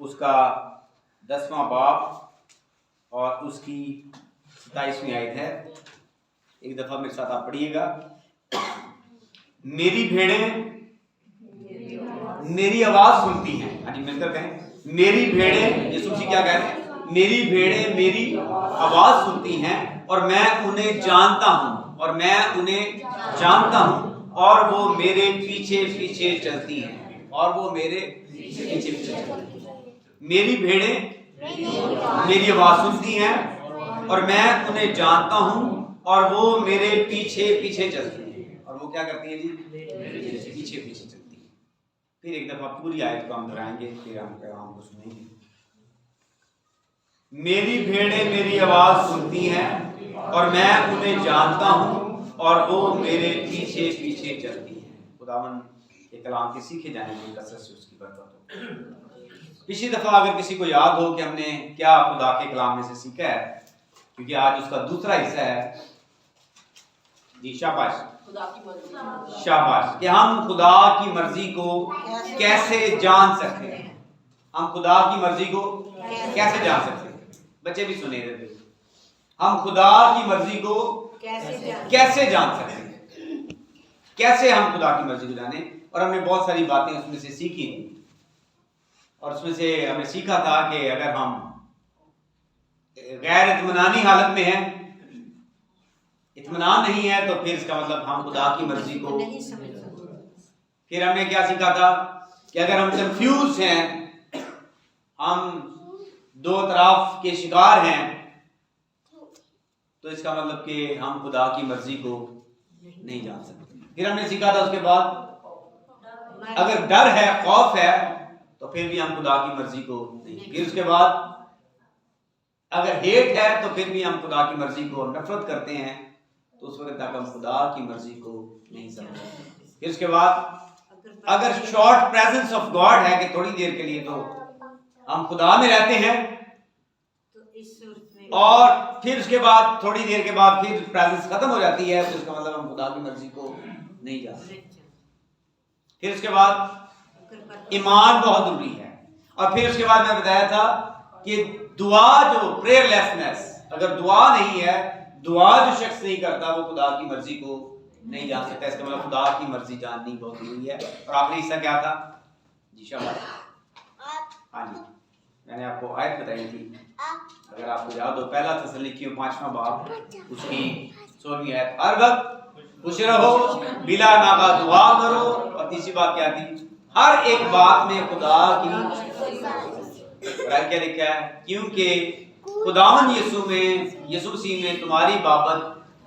उसका 10वां बाब और उसकी 27वीं आयत है। एक दफा मेरे साथ आप पढ़िएगा। मेरी भेड़ें मेरी आवाज सुनती हैं। हाँ जी, मिलकर कहें, मेरी भेड़ें। यीशु मसीह क्या कह रहे हैं? मेरी भेड़ें मेरी आवाज सुनती हैं और मैं उन्हें जानता हूं, और मैं उन्हें जानता हूं, और वो मेरे पीछे पीछे चलती हैं, और वो मेरे पीछे पीछे चलती हैं। मेरी भेड़ें मेरी आवाज सुनती हैं और मैं उन्हें जानता हूं, और वो मेरे पीछे पीछे चलती हैं। और वो क्या करती है जी? पीछे पीछे चलती है। फिर एक दफा पूरी आयत को हम दोहराएंगे, फिर हम पैगाम को सुनेंगे। मेरी भेड़ें मेरी आवाज सुनती हैं और मैं उन्हें जानता हूं, और वो मेरे पीछे पीछे चलती हैं। खुदावन के कलाम के सीखे जाने की कसरत से उसकी बरकत हो। पिछली दफा अगर किसी को याद हो कि हमने क्या खुदा के कलाम में से सीखा है, क्योंकि आज उसका दूसरा हिस्सा है जी, शाबाश शाबाश, कि हम खुदा की मर्जी को कैसे जान सकते हैं। हम खुदा की मर्जी को कैसे जान सकते हैं? बच्चे भी सुने देते। हम खुदा की मर्जी को कैसे जान सकते हैं? कैसे हम खुदा की मर्जी को जाने? और हमने बहुत सारी बातें उसमें से सीखी, और उसमें से हमने सीखा था कि अगर हम गैर इत्मीनानी हालत में हैं, इत्मीनान नहीं है, तो फिर इसका मतलब हम खुदा की मर्जी को नहीं समझ सकते। फिर हमने क्या सीखा था कि अगर हम कंफ्यूज हैं, हम दो तरफ के शिकार हैं, तो इसका मतलब कि हम खुदा की मर्जी को नहीं जान सकते। फिर हमने सीखा था उसके बाद अगर डर है, खौफ है, तो फिर भी हम खुदा की मर्जी को नहीं। फिर उसके बाद अगर हेट है, तो फिर भी हम खुदा की मर्जी को नफरत करते हैं, तो उस वक्त तक हम खुदा की मर्जी को नहीं समझते। फिर उसके बाद अगर शॉर्ट प्रेजेंस ऑफ गॉड है कि थोड़ी देर के लिए, तो हम खुदा में रहते हैं, और फिर उसके बाद थोड़ी देर के बाद फिर प्रेजेंस खत्म हो जाती है, तो इसका मतलब हम खुदा की मर्जी को नहीं जानते। फिर उसके बाद ईमान बहुत जरूरी है। और फिर उसके बाद मैं बताया था कि दुआ, जो प्रेयरलेसनेस, अगर दुआ नहीं है, दुआ जो शख्स नहीं करता, वो खुदा की मर्जी को नहीं जान सकता। इसका मतलब खुदा की मर्जी जाननी बहुत जरूरी है। और आखिरी हिस्सा क्या था जी? शाबाश, हाँ जी, मैंने आपको आयत बताई थी, अगर आपको याद हो, पहला थिस्सलुनीकियों 5वां बाब उसकी 16वीं आयत। हर वक्त खुश रहो, बिला नागा दुआ करो, और तीसरी बात क्या थी? हर एक बात में खुदा की। क्या लिखा है? क्योंकि खुदावन यीशु मसीह में तुम्हारी बाबत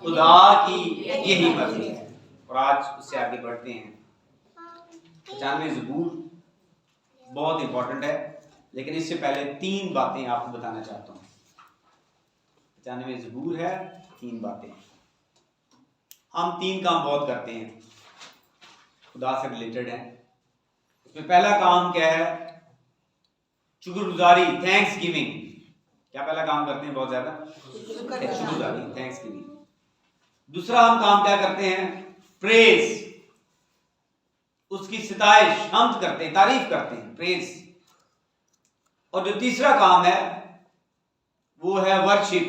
खुदा की यही मर्जी है। और आज उससे आगे बढ़ते हैं। 95 ज़बूर बहुत इंपॉर्टेंट है, लेकिन इससे पहले 3 बातें आपको बताना चाहता हूँ। 95 ज़बूर है, 3 बातें। हम 3 काम बहुत करते हैं, खुदा से रिलेटेड है। उसमें पहला काम क्या है? शुक्रगुजारी, थैंक्स गिविंग। क्या पहला काम करते हैं? बहुत ज्यादा शुक्रगुजारी, थैंक्स गिविंग। दूसरा हम काम क्या करते हैं? प्रेज, उसकी सिताइश, हमद करते हैं, तारीफ करते हैं, प्रेज। और जो तीसरा काम है वो है वर्शिप,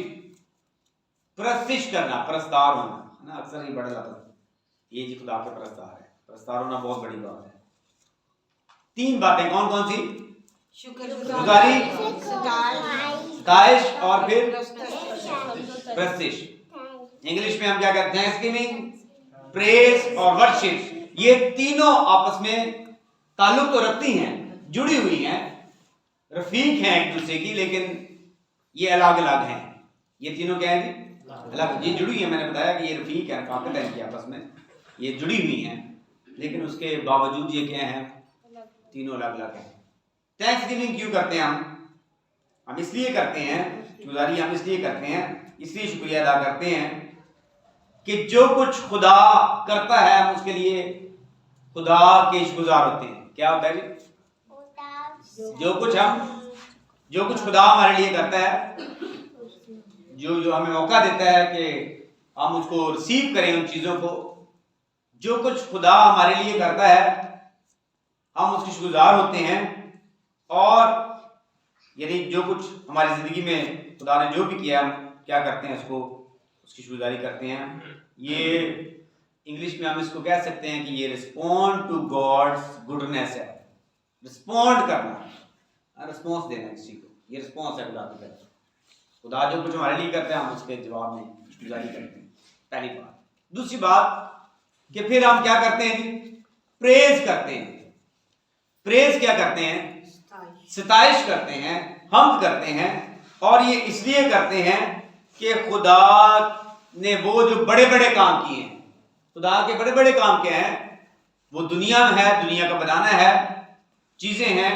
प्रस्तिश करना, परस्तार होना, है ना? अक्सर ये बड़ा जाता है, ये जी खुदा के परस्तार है। परस्तार होना बहुत बड़ी बात है। 3 बातें कौन कौन सी? शुक्रगुजारी, सिताइश, और फिर प्रस्तिश। इंग्लिश में हम क्या कहते हैं? थैंक्सगिविंग, प्रेज और वर्शिप। ये तीनों आपस में ताल्लुक तो रखती हैं, जुड़ी हुई हैं, रफीक हैं एक दूसरे की, लेकिन ये अलग अलग हैं। ये तीनों क्या है जी? अलग। ये जुड़ी है, मैंने बताया कि ये रफीक है, रफाकत है इनकी आपस में, ये जुड़ी हुई हैं, लेकिन उसके बावजूद ये क्या है? तीनों अलग अलग हैं। थैंक्सगिविंग क्यों करते हैं हम इसलिए करते हैं, शुक्रगुजारी हम इसलिए करते हैं, इसलिए शुक्रिया अदा करते हैं कि जो कुछ खुदा करता है, हम उसके लिए खुदा के शुक्रगुजार होते हैं। क्या होता है जी? जो कुछ खुदा हमारे लिए करता है, जो हमें मौका देता है कि हम उसको रिसीव करें, उन चीजों को, जो कुछ खुदा हमारे लिए करता है, हम उसके शुक्रगुजार होते हैं। और यानी जो कुछ हमारी ज़िंदगी में खुदा ने जो भी किया, हम क्या करते हैं उसको, उसकी शुक्रगुजारी करते हैं। ये इंग्लिश में हम इसको कह सकते हैं कि ये रिस्पॉन्ड टू गॉड्स गुडनेस है। रिस्पॉन्ड करना, रिस्पॉन्स देना किसी को, ये रिस्पॉन्स है खुदा की तरफ। खुदा जो कुछ हमारे लिए करते हैं हम उसके जवाब में शुक्रगुजारी करते हैं, पहली बात। दूसरी बात कि फिर हम क्या करते हैं जी, प्रेज करते हैं। प्रेज क्या करते हैं, सताइश करते हैं, हम करते हैं। और ये इसलिए करते हैं कि खुदा ने वो जो बड़े बड़े काम किए हैं, खुदा के बड़े बड़े काम क्या हैं, वो दुनिया में है, दुनिया का बनाना है, चीजें हैं,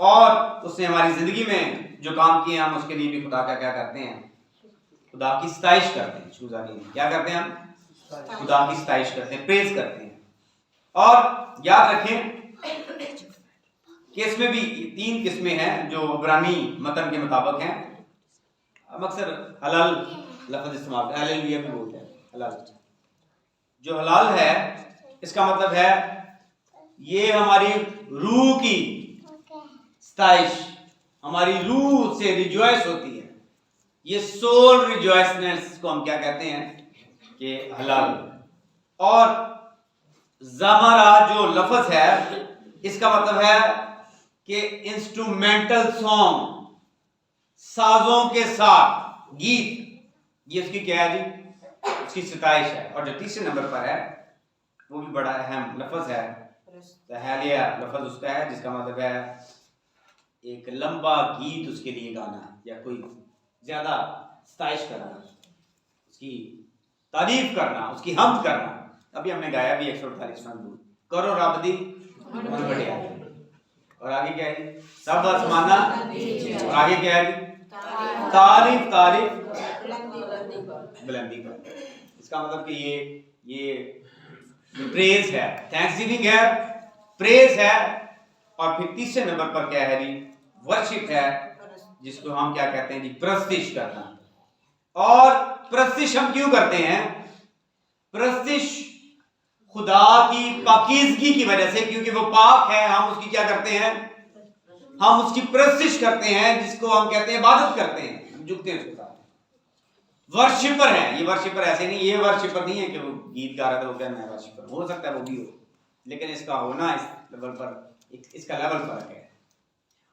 और उसने हमारी जिंदगी में जो काम किए हम उसके लिए भी खुदा का क्या करते हैं, खुदा की सताइश करते हैं। शुक्रगुजारी क्या करते हैं हम, खुदा की सताइश करते हैं, प्रेज करते हैं। और याद रखें कि इसमें भी 3 किस्में हैं जो इब्रानी मतन के मुताबिक हैं। हम अक्सर हलाल लफ्ज इस्तेमाल करते हैं, हालेलुया भी बोलते हैं। हलाल, जो हलाल है इसका मतलब है ये हमारी रूह की सताइश, हमारी रूह से रिजॉइस होती है। ये सोल रिजॉइसनेस को हम क्या कहते हैं कि हलाल। और ज़मरा जो लफ्ज है इसका मतलब है कि इंस्ट्रूमेंटल सॉन्ग, साजों के साथ गीत, ये उसकी क्या है जी, उसकी सताइश है। और जो तीसरे नंबर पर है वो भी बड़ा अहम लफ्ज है, तहलिया लफ्ज उसका है जिसका मतलब है एक लंबा गीत उसके लिए गाना, या कोई ज्यादा सताइश करना, उसकी तारीफ करना, उसकी हमद करना। अभी हमने गाया भी 148वां गीत, करो रब दी मन बढ़िया। और आगे क्या है, सब आसमाना, और आगे क्या है, तारीफ तारीफ बुलंदी पर। इसका मतलब कि ये प्रेज है, थैंक्सगिविंग है, प्रेज है। और फिर तीसरे नंबर पर क्या है जी, वर्शिप है, जिसको हम क्या कहते हैं जी, प्रस्तिश करना। और प्रस्तिश हम क्यों करते हैं, प्रस्तिश खुदा की पाकीज़गी की वजह से, क्योंकि वो पाक है, हम उसकी क्या करते हैं, हम उसकी प्रस्तिश करते हैं, जिसको हम कहते हैं इबादत करते हैं, हम झुकते हैं उसके साथ। वर्शिपर है, ये वर्शिपर ऐसे नहीं, ये वर्शिपर नहीं है कि वो गीत गा रहा था वो क्या मैं वर्शिपर, हो सकता है वो भी हो, लेकिन इसका होना इस लेवल पर, इसका लेवल फर्क है।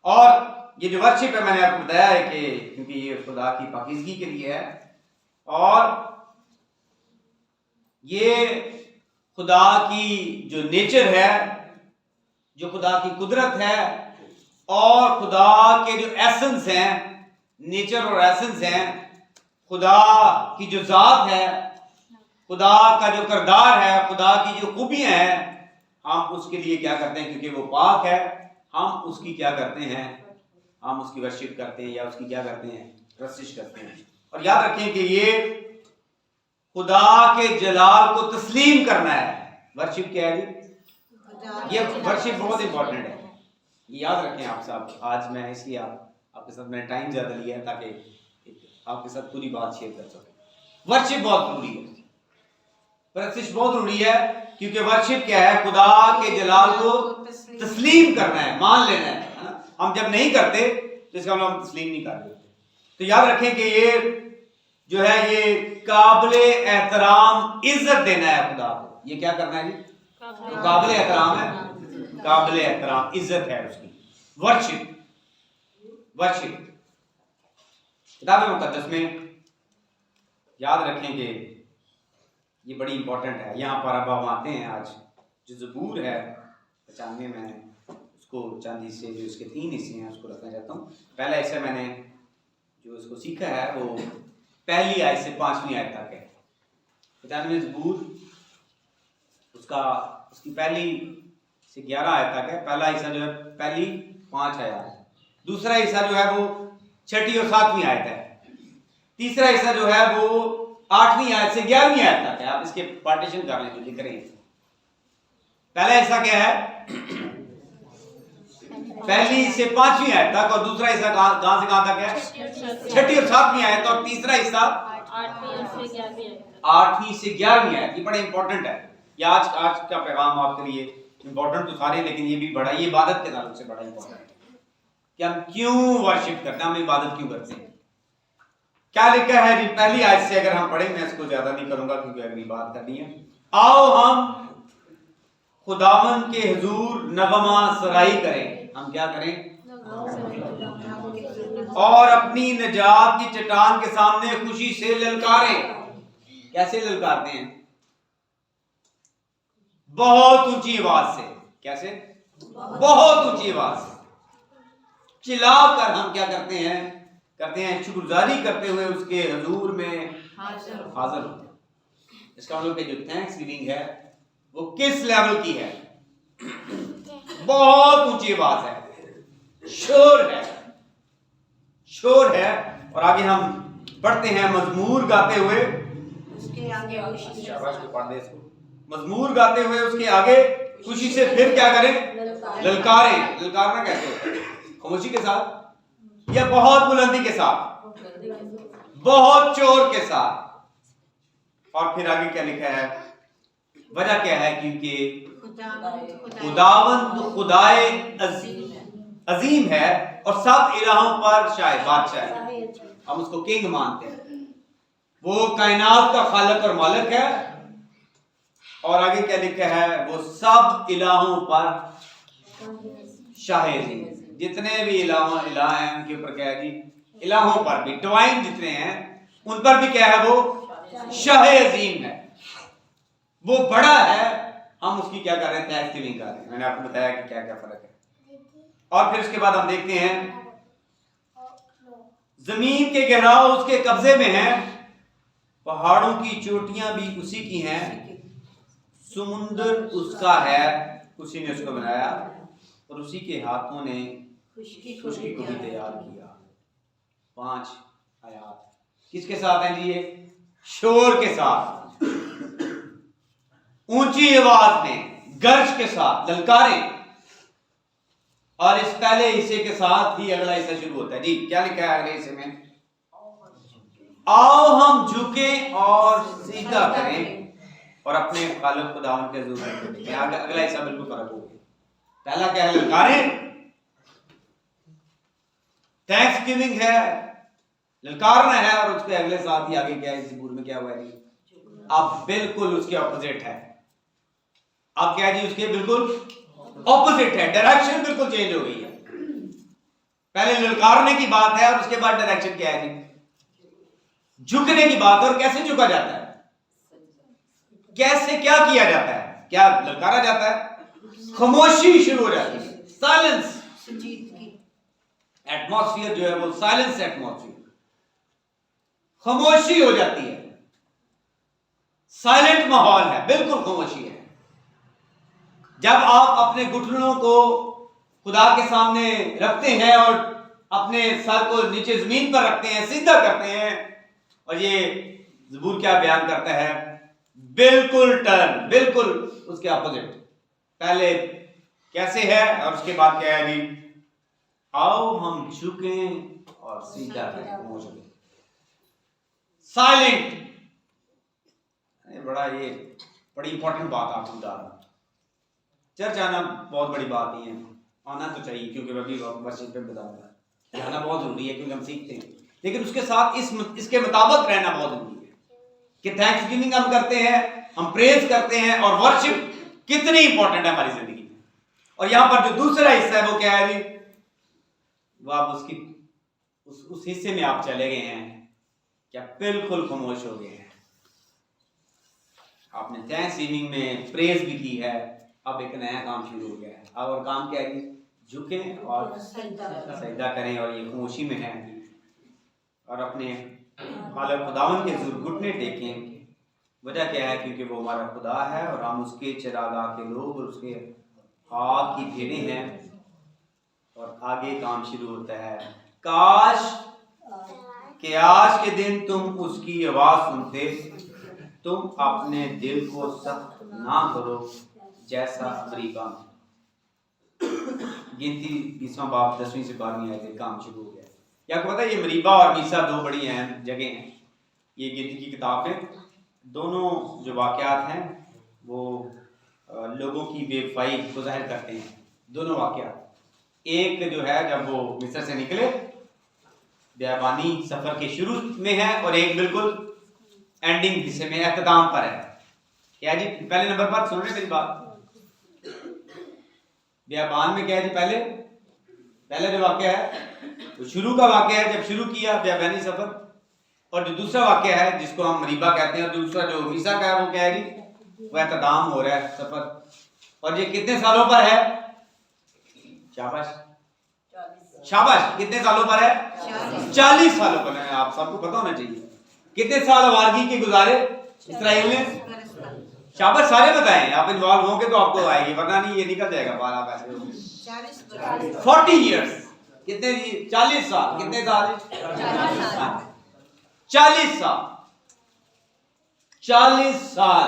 और ये जो वर्शिप है मैंने आपको बताया है कि क्योंकि ये खुदा की पाकीज़गी के लिए है, और ये खुदा की जो नेचर है, जो खुदा की कुदरत है, और खुदा के जो एसेंस हैं, नेचर और एसेंस हैं, खुदा की जो जात है, खुदा का जो किरदार है, खुदा की जो खूबियां हैं, हम उसके लिए क्या करते हैं, क्योंकि वो पाक है, हम उसकी क्या करते हैं, हम उसकी वर्शिप करते हैं, या उसकी क्या करते हैं, प्रस्तिश करते हैं। और याद रखें कि ये खुदा के जलाल को तस्लीम करना है। वर्शिप क्या है जी, ये वर्शिप बहुत इंपॉर्टेंट है, ये याद रखें आप सब। आज मैं इसलिए आपके साथ मैंने टाइम ज्यादा लिया है ताकि आपके साथ पूरी बात शेयर कर सकूं। वर्शिप बहुत जरूरी है, प्रस्तिश बहुत जरूरी है, क्योंकि वर्शिप क्या है, खुदा के जलाल को तस्लीम करना है, मान लेना है ना। हम जब नहीं करते तो इसका मतलब हम तस्लीम नहीं कर रहे। तो याद रखें कि ये जो है ये काबिल एहतराम इज्जत देना है खुदा को। ये क्या करना है जी, काबिल एहतराम है, काबिल एहतराम इज्जत है उसकी। वर्शिप, वर्शिप किताब मुकद्दस में याद रखें कि ये बड़ी इंपॉर्टेंट है। यहाँ पर अब हम आते हैं, आज जो ज़बूर है 95 में, उसको चंद हिस्से जो इसके 3 हिस्से हैं उसको रखना चाहता हूँ। पहला हिस्सा मैंने जो इसको सीखा है वो पहली आयत से 5वीं आयत तक है। 95 ज़बूर उसकी पहली से 11 आयत तक है। पहला हिस्सा जो है पहली 5 आयत है, दूसरा हिस्सा जो है वो 6ठी और 7वीं आयत है, तीसरा हिस्सा जो है वो 8वीं आयत से 11वीं आयत तक है। आप इसके पार्टीशन कर लें जो लिख रहे हैं। पहला हिस्सा क्या है, पहली से 5वीं आयत तक, और दूसरा हिस्सा कहां से कहां तक है, 6ठी और 7वीं आयत, और तीसरा हिस्सा 8वीं से 11वीं आयत। ये बड़ा इंपॉर्टेंट है। ये आज का पैगाम आपके लिए इंपॉर्टेंट तो सारे, लेकिन ये भी बड़ा, ये इबादत के ताल्लुक से बड़ा इंपॉर्टेंट है। कि हम क्यों वर्शिप करते हैं, हम इबादत क्यों करते हैं। क्या लिखा है जी, पहली आयत से अगर हम पढ़े, मैं इसको ज्यादा नहीं करूंगा क्योंकि अगली बात करनी है। आओ हम खुदावन के हुजूर नगमा सराई करें, हम क्या करें, और अपनी निजात की चट्टान के सामने खुशी से ललकारें। कैसे ललकारते हैं, बहुत ऊंची आवाज से। कैसे, बहुत ऊंची आवाज से चिल्लाकर हम क्या करते हैं शुक्रगुजारी करते हुए उसके हुजूर में हाजिर होते हैं। इसका मतलब कि जो थैंक्स गिविंग है वो किस लेवल की है, बहुत ऊंची आवाज है, शोर है। और आगे हम पढ़ते हैं, मजमूर गाते हुए उसके आगे, मजमूर गाते हुए उसके आगे खुशी से फिर क्या करें, ललकारें। ललकारना कैसे होता है, खामोशी के साथ या बहुत बुलंदी के साथ, बहुत चोर के साथ। और फिर आगे क्या लिखा है, वजह क्या है, क्योंकि खुदावंद खुदाए अजीम है और सब इलाहों पर शायद बादशाह है। हम उसको किंग मानते हैं, वो कायनात का खालिक और मालिक है। और आगे क्या लिखा है, वो सब इलाहों पर शाह अजीम। जितने भी इलाह हैं उनके ऊपर क्या है जी, इलाहों पर भी, डिवाइन जितने हैं उन पर भी क्या है, वो शाह अजीम है, वो बड़ा है। हम उसकी क्या कर रहे हैं, थैंक्सगिविंग कर रहे हैं। मैंने आपको बताया कि क्या क्या फर्क है। और फिर उसके बाद हम देखते हैं, जमीन के गहराव उसके कब्जे में है, पहाड़ों की चोटियां भी उसी की हैं, समुद्र उसका है, उसी ने उसको बनाया और उसी के हाथों ने खुशकी को भी तैयार किया। 5 आयात किसके साथ हैं जी, ये शोर के साथ, ऊंची आवाज में, गर्ज के साथ ललकारें। और इस पहले हिस्से के साथ ही अगला हिस्सा शुरू होता है जी। क्या लिखा है अगले हिस्से में, आओ हम झुकें और सीधा करें और अपने खालिक खुदावन के हुजूर में झुकें। अगला हिस्सा बिल्कुल फर्क हो गया। पहला क्या है, ललकारें, थैंक्स गिविंग है, ललकारना है। और उसके अगले साथ ही आगे क्या है, इस में क्या हुआ है जी, अब बिल्कुल उसके ऑपोजिट है। अब क्या है जी, उसके बिल्कुल ऑपोजिट है, डायरेक्शन बिल्कुल चेंज हो गई है। पहले ललकारने की बात है और उसके बाद डायरेक्शन क्या है जी, झुकने की बात। और कैसे झुका जाता है, कैसे क्या किया जाता है, क्या ललकारा जाता है, खामोशी शुरू हो जाती है, साइलेंस। एटमॉस्फेयर जो है वो साइलेंस एटमॉस्फेयर, खामोशी हो जाती है, साइलेंट माहौल है, बिल्कुल खामोशी है। जब आप अपने घुटनों को खुदा के सामने रखते हैं और अपने सर को नीचे जमीन पर रखते हैं, सीधा करते हैं, और ये ज़बूर क्या बयान करता है, बिल्कुल टर्न, बिल्कुल उसके अपोजिट। पहले कैसे है और उसके बाद क्या है जी, आओ हम झुकें और सीधा करें, साइलेंट। बड़ी इंपॉर्टेंट बात आपको बता रहा हूं। चर्च आना बहुत बड़ी बात नहीं है, आना तो चाहिए क्योंकि मैं भी वर्शिप पे बताऊंगा, आना बहुत जरूरी है क्योंकि हम सीखते हैं। लेकिन उसके साथ इसके मुताबिक रहना बहुत जरूरी है कि थैंक्स गिविंग हम करते हैं, हम प्रेज करते हैं, और वर्शिप कितनी इंपॉर्टेंट है हमारी जिंदगी में। और यहां पर जो दूसरा हिस्सा है वो क्या है जी, वो आप उसकी उस हिस्से में आप चले गए हैं, क्या बिल्कुल खामोश हो गए हैं। आपने थैंक्स गिविंग में प्रेज भी की है, अब एक नया काम शुरू हो गया है। अब और काम क्या है, झुकें और सजदा करें, और ये खामोशी में है, और अपने खालिक खुदावन के हुजूर घुटने टेकें। वजह क्या है, क्योंकि वो हमारा खुदा है और हम उसके चिरागा के लोग और उसके हाथ की भेड़ें हैं। और आगे काम शुरू होता है, काश कि आज के दिन तुम उसकी आवाज सुनते, तुम अपने दिल को सख्त ना करो जैसा मरीबा में। गिनती 20वां बाब 10वीं से 12वीं आयत काम शुरू हो गया। क्या आपको पता है, ये मरीबा और मीसा 2 बड़ी अहम जगह हैं ये गिनती की किताब में। दोनों जो वाकयात हैं वो लोगों की बेवफाई को जाहिर करते हैं, दोनों वाकयात। एक जो है जब वो मिस्र से निकले बियाबानी सफर के शुरू में है, और एक बिल्कुल एंडिंग हिस्से में एख्ताम पर है। क्या जी पहले नंबर पर सुन रहे मेरी बात? बियाबान में क्या है जी? पहले जो वाक्य है तो शुरू का वाक्य है, जब शुरू किया बियाबानी सफर, और जो दूसरा वाक्य है जिसको हम मरीबा कहते हैं, और दूसरा जो मीसा का है वो क्या है जी? वो एख्ताम हो रहा है सफर। और ये कितने सालों पर है? शाबाश शाबाश, कितने सालों पर है? 40 सालों पर है। आप सबको पता होना चाहिए कितने साल वारगी के गुजारे इसराइल ने। शाबाश, सारे बताएं। आप इन्वॉल्व होंगे तो आपको आएगी, वरना नहीं ये निकल जाएगा बाहर। आप ऐसे 40 इयर्स, कितने जी? 40 साल। कितने साल? 40 साल। 40 साल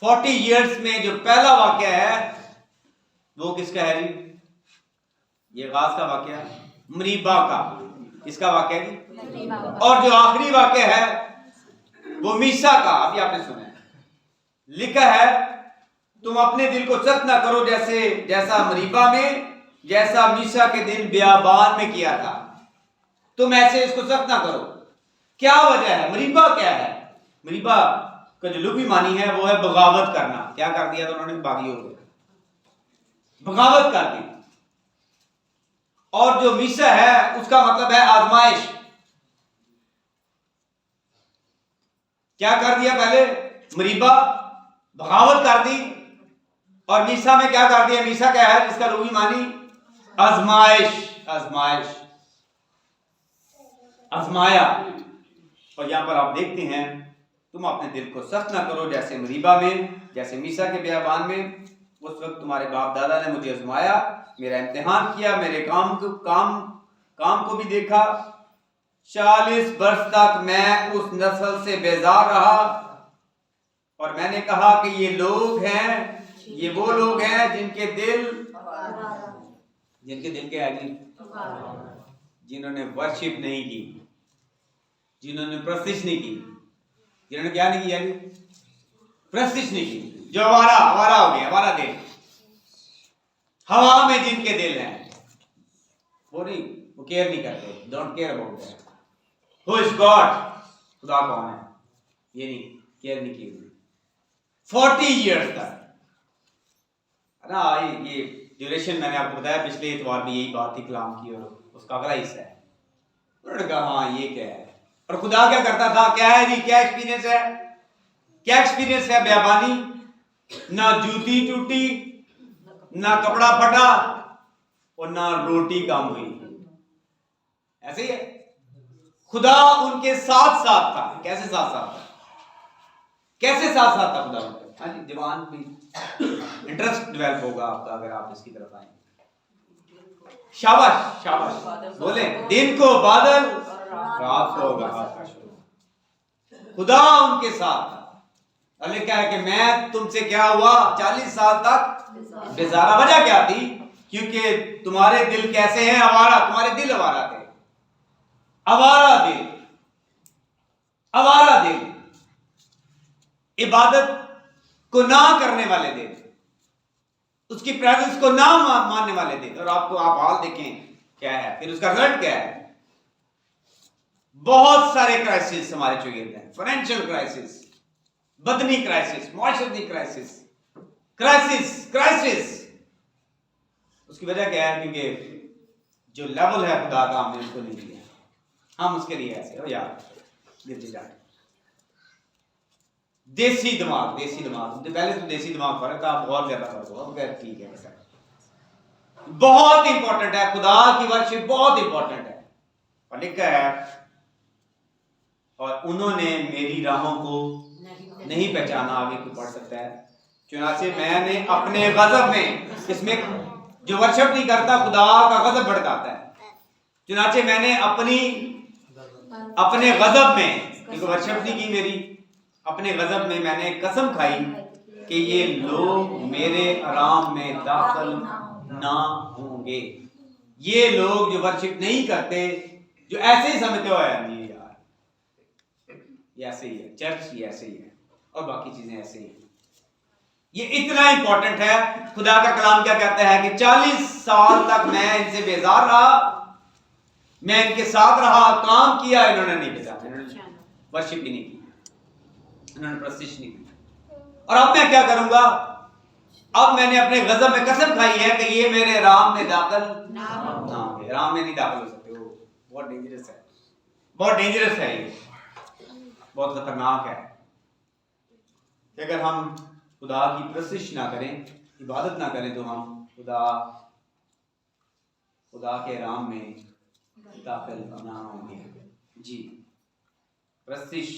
40 इयर्स में जो पहला वाक्य है वो किसका है जी? ये गाज का वाक्य है, मरीबा का। इसका वाक्य है जी। और जो आखिरी वाक्य है वो मीसा का। अभी आपने सुना है, लिखा है तुम अपने दिल को सख्त ना करो जैसा मरीबा में, जैसा मीसा के दिन बियाबान में किया था। तुम ऐसे इसको सख्त ना करो। क्या वजह है? मरीबा क्या है? मरीबा का जो लुगी मानी है वो है बगावत करना। क्या कर दिया? तो उन्होंने बागी हो गए, बगावत कर दी। और जो मीसा है उसका मतलब है आजमाइश। क्या कर दिया? पहले मरीबा बगावत कर दी, और मीसा में क्या कर दिया? मीसा क्या है जिसका लुगी मानी? आजमाइश। आजमाइश, आजमाया। और यहां पर आप देखते हैं तुम अपने दिल को सख्त ना करो जैसे मरीबा में, जैसे मीसा के बियाबान में। उस वक्त तुम्हारे बाप दादा ने मुझे आजमाया, मेरा इम्तिहान किया, मेरे काम को भी देखा। 40 वर्ष तक मैं उस नस्ल से बेजार रहा, और मैंने कहा कि ये लोग हैं, ये वो लोग हैं जिनके दिल के आगे, जिन्होंने वर्शिप नहीं की, जिन्होंने प्रस्तिश नहीं की। जिन्होंने क्या नहीं किया? प्रस्तिश नहीं की। जो हमारा हो गया, हमारा दिल हवा में जिनके दिल हैं, वो केयर नहीं करते। Don't care about that. Who is God? खुदा कौन है? ये नहीं केयर नहीं की। 40 इयर्स तक ना। ये ड्यूरेशन मैंने आपको बताया पिछले इतवार भी, यही बात थी कलाम की, और उसका अगला हिस्सा है। उन्होंने कहा हाँ ये क्या है? और खुदा क्या करता था? क्या है जी? क्या एक्सपीरियंस है? क्या एक्सपीरियंस है? बियाबानी, ना जूती टूटी, ना कपड़ा फटा, और ना रोटी कम हुई। ऐसे ही है। खुदा उनके साथ साथ था। कैसे साथ साथ था? कैसे साथ साथ था खुदा उनके? हाँ जी, जवान भी इंटरेस्ट डेवलप होगा आपका अगर आप इसकी तरफ आए। शाबाश शाबाश, बोले दिन को बादल, रात को घास। खुदा उनके साथ था। अल्लाह क्या है कि मैं तुमसे क्या हुआ? 40 साल तक बेजारा। वजह क्या थी? क्योंकि तुम्हारे दिल कैसे हैं? आवारा। तुम्हारे दिल आवारा थे। आवारा दिल, आवारा दिल, इबादत को ना करने वाले दिल, उसकी प्रेजेंस को ना मानने वाले दिल। और आप हाल देखें क्या है, फिर उसका रिजल्ट क्या है? बहुत सारे क्राइसिस हमारे चुगिर्द हैं। फाइनेंशियल क्राइसिस, बदनी क्राइसिस, मुआशरती क्राइसिस, क्राइसिस। उसकी वजह क्या है? क्योंकि जो लेवल है खुदा का हमने उसको नहीं दिया। हम उसके लिए ऐसे हो यार गिरते जाए। देसी दिमाग पहले तो देसी दिमाग फर्क था, बहुत ज्यादा फर्क होगा। ठीक है सर, बहुत इंपॉर्टेंट है। खुदा की वर्शिप बहुत इंपॉर्टेंट है। और लिखा है और उन्होंने मेरी राहों को नहीं पहचाना। आगे कोई पढ़ सकता है। चुनाचे मैंने अपने गजब में, इसमें जो वर्शिप नहीं करता खुदा का गजब भड़काता है। चुनाचे मैंने अपने गजब में, क्योंकि वर्शिप नहीं की मेरी, अपने गजब में मैंने कसम खाई कि ये लोग मेरे आराम में दाखिल ना होंगे। ये लोग जो वर्शिप नहीं करते, जो ऐसे ही समझते हो यार ये ऐसे ही है, चर्च ही ऐसे ही है, और बाकी चीजें ऐसे ही है, ये इतना इंपॉर्टेंट है। खुदा का कलाम क्या कहता है कि 40 साल तक मैं इनसे बेजार रहा, मैं इनके साथ रहा, काम किया, इन्होंने नहीं किया, इन्होंने वर्शिप ही नहीं की, इन्होंने प्रस्तिश नहीं की। और अब मैं क्या करूंगा? अब मैंने अपने गजब में कसम खाई है कि ये मेरे राम में दाखिल ना हो, राम में नहीं दाखिल हो सकते। वो बहुत डेंजरस है, बहुत डेंजरस है, ये बहुत खतरनाक है। अगर हम खुदा की प्रस्तिश ना करें, इबादत ना करें, तो हम खुदा के राम में दाखिल ना होंगे। जी, प्रस्तिश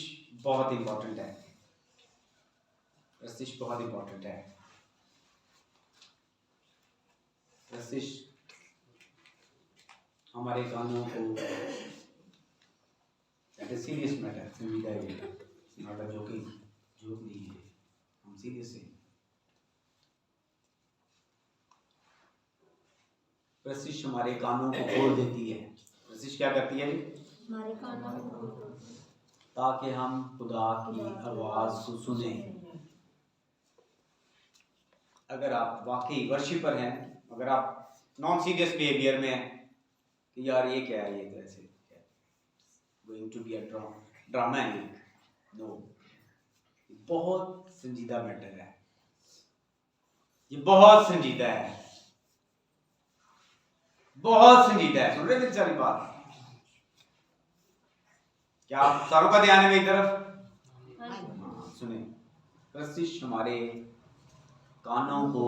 बहुत इंपॉर्टेंट है, प्रस्तिश बहुत इंपॉर्टेंट है। प्रस्तिश हमारे कानों को सीरियस मैटर, संजीदा है, नॉट अ जोकिंग, जोक नहीं है, हम सीरियस हैं। प्रस्तिश हमारे कानों को खोल देती है। प्रस्तिश क्या करती है? हमारे कानों को, ताकि हम खुदा की आवाज को सुने। अगर आप वाकई वर्शिपर हैं, अगर आप नॉन सीरियस बिहेवियर में हैं कि यार ये क्या है, ये तो ऐसे going to be a drama है, नो, बहुत संजीदा मैटर है, ये बहुत संजीदा है, बहुत संजीदा है। सुन रहे मेरी सारी बात? क्या आप सारों का ध्यान है मेरी तरफ? हाँ, सुने। प्रस्तिश हमारे कानों को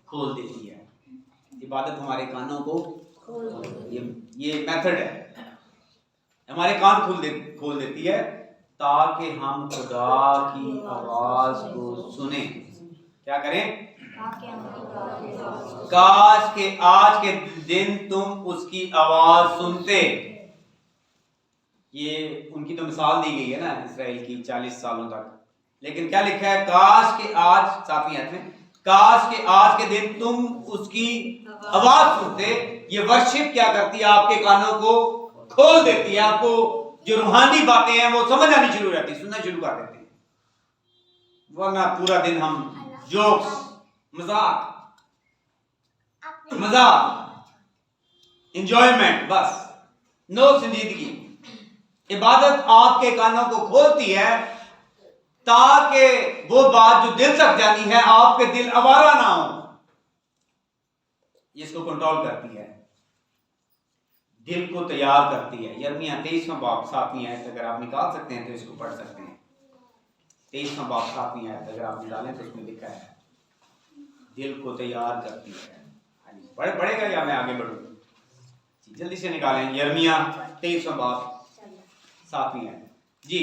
खोल देती है, इबादत हमारे कानों को ये मेथड है, हमारे कान खोल देती है ताकि हम खुदा की आवाज को सुने। क्या करें? काश के आज के दिन तुम उसकी आवाज सुनते। ये उनकी तो मिसाल दी गई है ना, इस्राएल की 40 सालों तक, लेकिन क्या लिखा है? काश के आज, 7वीं आयत में, काश के आज के दिन तुम उसकी आवाज सुनते। ये वर्शिप क्या करती है? आपके कानों को खोल देती है, आपको जो रूहानी बातें हैं वो समझ आनी शुरू हो जाती है, सुनना शुरू कर देते हैं। वरना पूरा दिन हम जोक्स, मजाक, एंजॉयमेंट, बस, नो संजीदगी। इबादत आपके कानों को खोलती है ताकि वो बात जो दिल तक जानी है, आपके दिल आवारा ना हो, इसको कंट्रोल करती है, दिल को तैयार करती है। यिर्मयाह 23वां बाब 7वीं आयत, अगर आप निकाल सकते हैं तो इसको पढ़ सकते हैं। 23वां बाब 7वीं आयत अगर आप निकालें तो उसमें लिखा है दिल को तैयार करती है। पढ़ेगा या मैं आगे बढ़ूं? जल्दी से निकालें। यिर्मयाह 23वां बाब 7वीं आयत, जी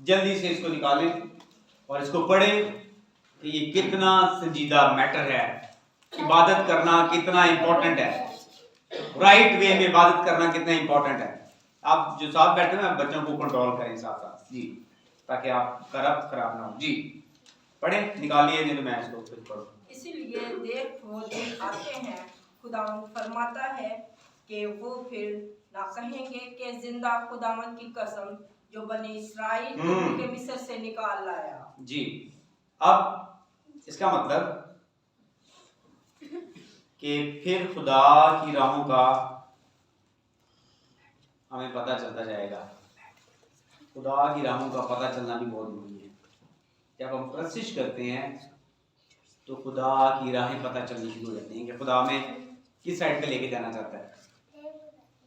जल्दी से इसको निकालें और इसको पढ़ें कि ये कितना संजीदा मैटर है, इबादत करना कितना इंपॉर्टेंट है, राइट वे में इबादत करना कितना इंपॉर्टेंट है। आप जो साथ बैठे हैं बच्चों को कंट्रोल करें साथ साथ, जी, ताकि आप खराब ना हो। जी पढ़ें, निकालिए, नहीं तो मैं इसको फिर पढ़ूं। इसीलिए देख वो दिन आते हैं, खुदावंद फरमाता है कि वो फिर ना कहेंगे कि जिंदा खुदावंद की कसम जो बनी इस्राएल के मिस्र से निकाल लाया। जी, अब इसका मतलब कि फिर खुदा की राहों का हमें पता चलता जाएगा। खुदा की राहों का पता चलना भी बहुत जरूरी है। जब हम प्रशिश करते हैं तो खुदा की राहें पता चलनी शुरू हो जाती हैं कि खुदा हमें किस साइड पे लेके जाना चाहता है।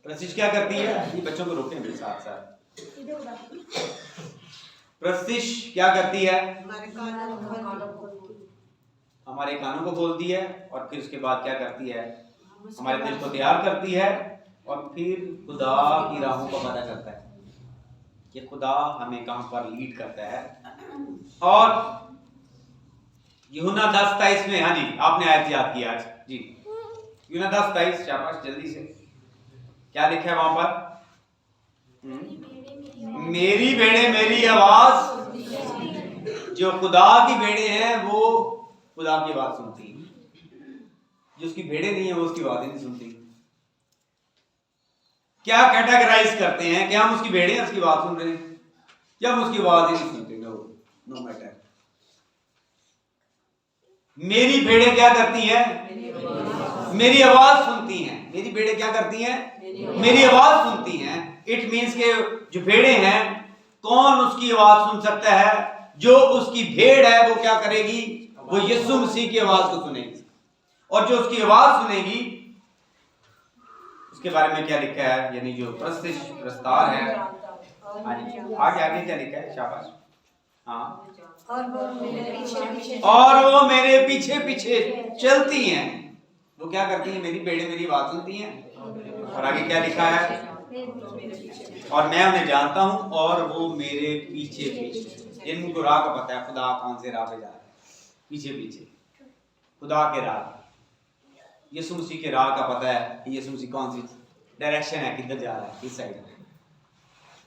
प्रशिश क्या करती है? ये बच्चों को रोकें मेरे साथ साथ। प्रशिश क्या करती है? हमारे कानों को खोलती है और फिर उसके बाद क्या करती है? हमारे दिल को तैयार करती है और फिर खुदा की राहों का पता चलता है कि खुदा हमें कहां पर लीड करता है। और यूहन्ना 10:23 में, हाँ जी आपने आयत याद की आज, जी यूहन्ना 10:23, शाबाश, जल्दी से, क्या लिखा है वहां पर? मेरी भेड़ें मेरी आवाज, जो खुदा की भेड़ें हैं वो खुदा की आवाज सुनती है, जो उसकी भेड़ें नहीं है वो उसकी आवाज नहीं सुनती। क्या कैटेगराइज करते हैं कि हम उसकी भेड़ें हैं, उसकी आवाज सुन रहे हैं, या हम उसकी आवाज ही नहीं सुनते? No matter. मेरी भेड़ें क्या करती हैं? मेरी आवाज सुनती हैं। मेरी भेड़ें क्या करती हैं? मेरी आवाज सुनती हैं। इट मीन्स के जो भेड़ें हैं, कौन उसकी आवाज सुन सकता है? जो उसकी भेड़ है वो क्या करेगी? वो यीशु मसीह की आवाज को सुनेगी। और जो उसकी आवाज सुनेगी उसके बारे में क्या लिखा है? यानी जो प्रस्तार है, आगे आगे क्या लिखा है? शाबाश। हाँ, और वो मेरे पीछे पीछे चलती हैं। वो क्या करती हैं? मेरी भेड़ें मेरी बात सुनती हैं। और आगे क्या लिखा है? और मैं उन्हें जानता हूं और वो मेरे पीछे पीछे। जिनको राह का पता है, खुदा कौन से राह पे जा रहा है, पीछे पीछे खुदा के राह, यीशु मसीह के राह का पता है कि यीशु मसीह कौन सी डायरेक्शन है, किधर जा रहा है, किस साइड।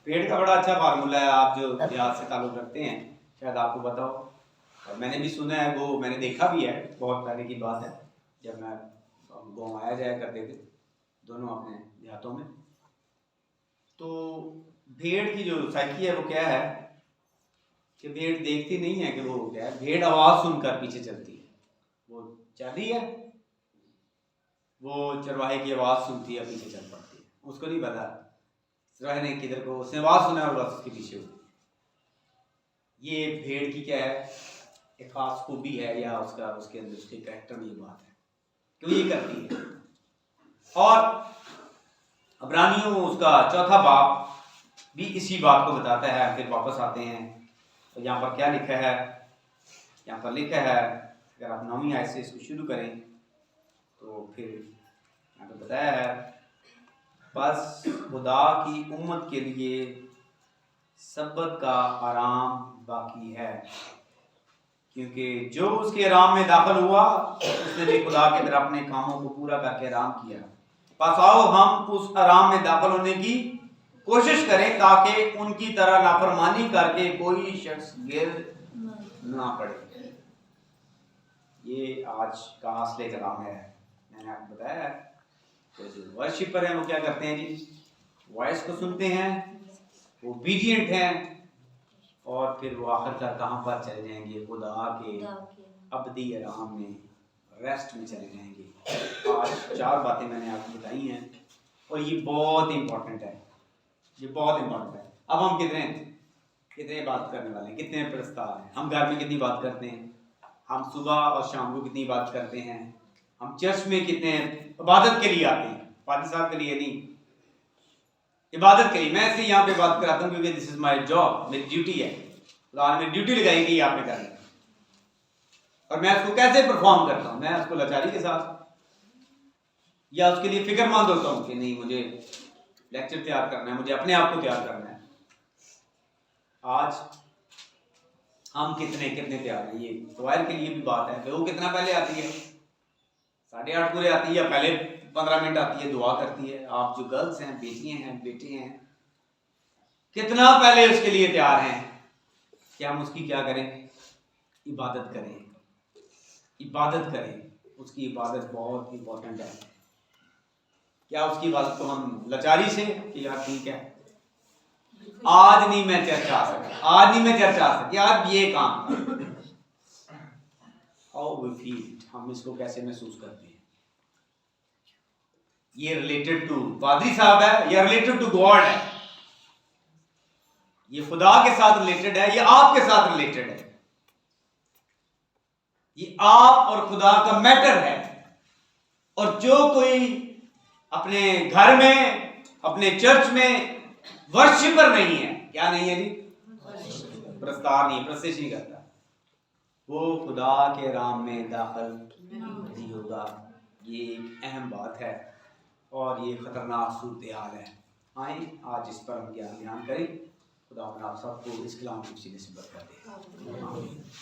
पेड़ का बड़ा अच्छा फार्मूला है। आप जो देहात से ताल्लुक रखते हैं शायद आपको पता हो, और मैंने भी सुना है, वो मैंने देखा भी है। बहुत पहले की बात है, जब मैं गाँव आया जाया करते थे दोनों अपने देहातों में। तो भेड़ की जो साइकी है वो क्या है कि भेड़ देखती नहीं है कि वो क्या है, भेड़ आवाज सुनकर पीछे चलती है। वो चल रही है, वो चरवाहे की आवाज सुनती है, पीछे चल पड़ती है। उसको नहीं पता चरवाहे ने किधर को, उसने आवाज सुना और बस उसके पीछे हो। ये भेड़ की क्या है, एक खास खूबी है, या उसका उसके अंदर उसके कैरेक्टर में ये बात है कि ये करती है। और इब्रानियों उसका 4था बाब भी इसी बात को बताता है। फिर वापस आते हैं तो यहाँ पर क्या लिखा है? यहाँ पर लिखा है, अगर आप 9वीं आयत से इसको शुरू करें तो फिर यहाँ पर बताया है, बस खुदा की उम्मत के लिए सब्बत का आराम बाकी है, क्योंकि जो उसके आराम में दाखिल हुआ उसने भी खुदा की तरफ अपने कामों को पूरा करके आराम किया। बस आओ हम उस आराम में दाखिल होने की कोशिश करें, ताकि उनकी तरह नाफरमानी करके कोई शख्स गिर ना पड़े। ये आज का असली कलाम है। मैंने आपको बताया तो जो वर्शिपर हैं वो क्या करते हैं जी? वॉइस को सुनते हैं, वो ओबीडिएंट हैं, और फिर वो आखिरकार कहाँ पर चले जाएंगे? खुदा के अबदी आराम में, रेस्ट में चले जाएंगे। आज 4 बातें मैंने आपको बताई हैं और ये बहुत इंपॉर्टेंट है, ये बहुत इंपॉर्टेंट है। अब हम कितने बात करने वाले हैं, कितने प्रस्ताव हैं? हम घर में कितनी बात करते हैं? हम सुबह और शाम को कितनी बात करते हैं? हम चर्च में कितने इबादत के लिए आते हैं? पादी साहब के लिए नहीं, इबादत के लिए। मैं इसलिए यहाँ पे बात कराता हूँ क्योंकि दिस इज माय जॉब, मेरी ड्यूटी है। खुदा ने ड्यूटी लगाई गई आपने करनी, और मैं उसको कैसे परफॉर्म करता हूँ? मैं उसको लाचारी के साथ, या उसके लिए फिक्रमंद होता हूँ कि नहीं मुझे लेक्चर तैयार करना है, मुझे अपने आप को तैयार करना है। आज हम कितने तैयार हैं? ये क्वायर के लिए भी बात है कि वो कितना पहले आती है, 8:30 पूरे आती है, या पहले 15 मिनट आती है, दुआ करती है। आप जो गर्ल्स हैं, बेटियां हैं, बेटे हैं, कितना पहले उसके लिए तैयार हैं कि हम उसकी क्या करें? इबादत करें, इबादत करें। उसकी इबादत बहुत इंपॉर्टेंट है। क्या उसकी इबादत को हम लाचारी से कि यार ठीक है आज नहीं मैं चर्च आ सकता, आज नहीं मैं चर्च आ सकती, आज ये काम, हाउ वी फील, हम इसको कैसे महसूस करते हैं? ये रिलेटेड टू पादरी साहब है या रिलेटेड टू गॉड है? ये खुदा के साथ रिलेटेड है या आपके साथ रिलेटेड है? ये आप और खुदा का मैटर है। और जो कोई अपने घर में, अपने चर्च में वर्शिपर नहीं है, क्या नहीं है जी? प्रस्ताव नहीं, प्रस्तिश नहीं करता, वो खुदा के राम में दाखिल नहीं होगा। ये एक अहम बात है और ये खतरनाक सूरत हाल है। आए आज इस पर हम ध्यान करें। खुदा अपना आप सबको इस कलाम की वसीले से बरकत दे।